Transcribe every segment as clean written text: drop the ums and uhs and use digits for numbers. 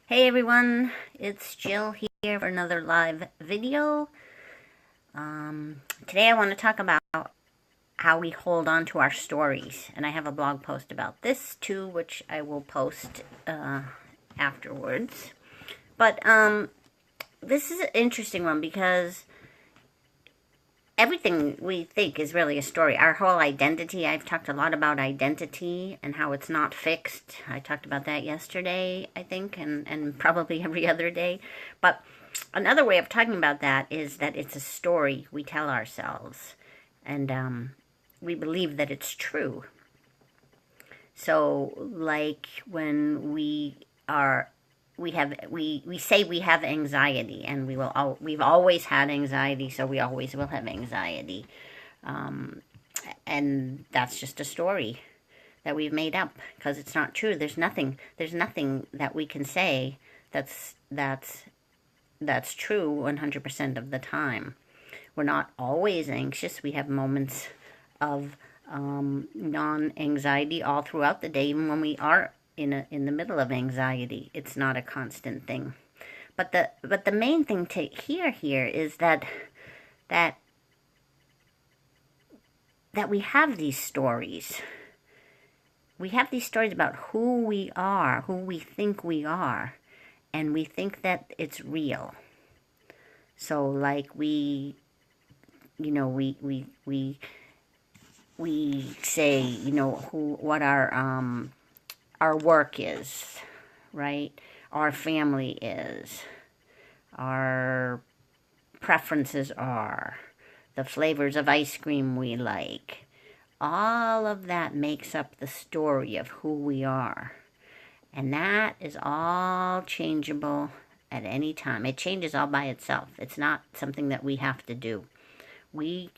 Hey everyone, it's Jill here for another live video. Today I want to talk about how we hold on to our stories, and I have a blog post about this too, which I will post afterwards. But this is an interesting one because everything we think is really a story. Our whole identity, I've talked a lot about identity and how it's not fixed. I talked about that yesterday, I think, and probably every other day. But another way of talking about that is that it's a story we tell ourselves. And we believe that it's true. So, like when we say we have anxiety, and we've always had anxiety, so we always will have anxiety, and that's just a story that we've made up because it's not true. There's nothing that we can say that's true 100% of the time. We're not always anxious. We have moments of non-anxiety all throughout the day, even when we are in the middle of anxiety. It's not a constant thing. But the main thing to hear here is that we have these stories. We have these stories about who we are, who we think we are, and we think that it's real. So like we say, what our work is, right? Our family is, our preferences are, the flavors of ice cream we like. All of that makes up the story of who we are. And that is all changeable at any time. It changes all by itself. It's not something that we have to do. We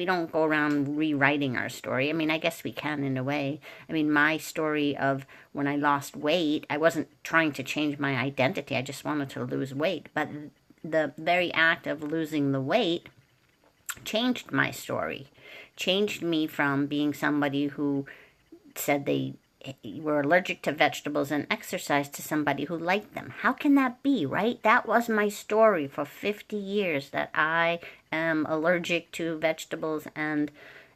don't go around rewriting our story. I mean, I guess we can in a way. I mean, my story of when I lost weight, I wasn't trying to change my identity. I just wanted to lose weight. But the very act of losing the weight changed my story. Changed me from being somebody who said they were allergic to vegetables and exercise to somebody who liked them. How can that be, right? That was my story for 50 years, that I am allergic to vegetables and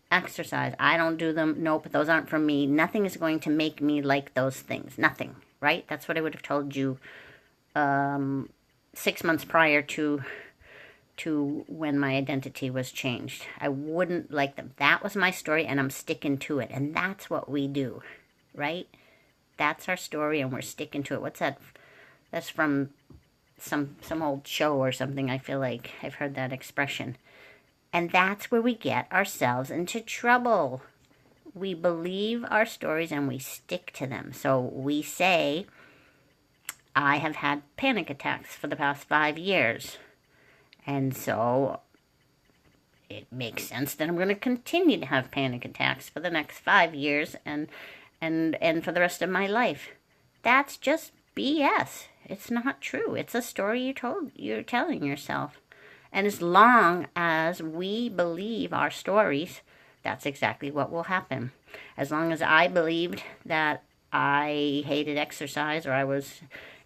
exercise. I don't do them. Nope, those aren't for me. Nothing is going to make me like those things. Nothing, right? That's what I would have told you 6 months prior to when my identity was changed. I wouldn't like them. That was my story, and I'm sticking to it. And that's what we do, right? That's our story, and we're sticking to it. What's that? That's from some old show or something. I feel like I've heard that expression. And that's where we get ourselves into trouble. We believe our stories and we stick to them. So we say, I have had panic attacks for the past 5 years. And so it makes sense that I'm going to continue to have panic attacks for the next 5 years and for the rest of my life. That's just BS. It's not true. It's a story you're telling yourself. And as long as we believe our stories, that's exactly what will happen. As long as I believed that I hated exercise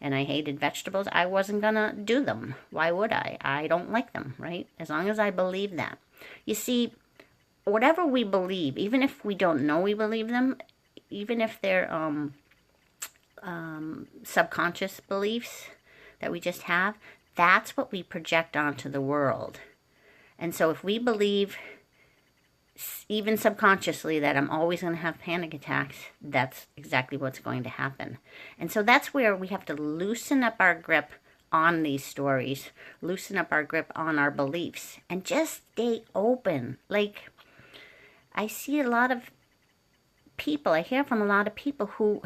and I hated vegetables, I wasn't gonna do them. Why would I? I don't like them, right? As long as I believe that. You see, whatever we believe, even if we don't know we believe them, even if they're subconscious beliefs that we just have, that's what we project onto the world. And so if we believe, even subconsciously, that I'm always going to have panic attacks, that's exactly what's going to happen. And so that's where we have to loosen up our grip on these stories, loosen up our grip on our beliefs, and just stay open. Like, I see a lot of people, I hear from a lot of people who,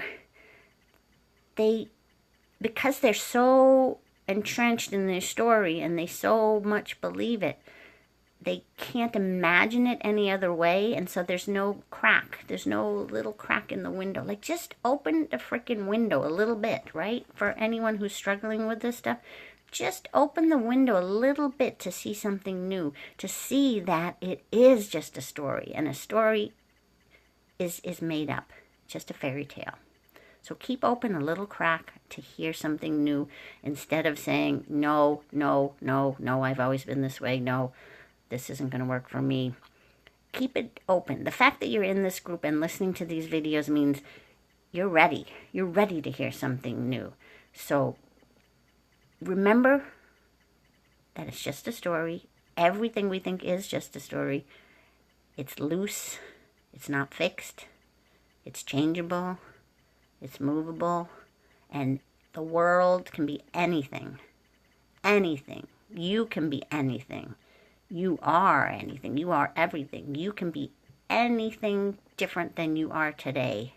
because they're so entrenched in their story and they so much believe it, they can't imagine it any other way, and so there's no crack. There's no little crack in the window. Like, just open the freaking window a little bit, right? For anyone who's struggling with this stuff, just open the window a little bit to see something new, to see that it is just a story, and a story is made up, just a fairy tale. So keep open a little crack to hear something new instead of saying, no, no, no, no, I've always been this way. No, this isn't going to work for me. Keep it open. The fact that you're in this group and listening to these videos means you're ready. You're ready to hear something new. So remember that it's just a story. Everything we think is just a story. It's loose. It's not fixed. It's changeable. It's movable. And the world can be anything. Anything. You can be anything. You are anything. You are everything. You can be anything different than you are today.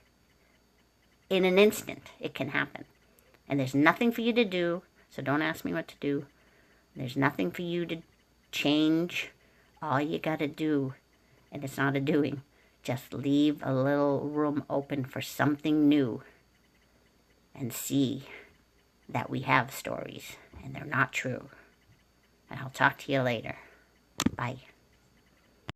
In an instant, it can happen. And there's nothing for you to do, so don't ask me what to do. There's nothing for you to change. All you got to do, and it's not a doing, just leave a little room open for something new and see that we have stories and they're not true. And I'll talk to you later. Bye.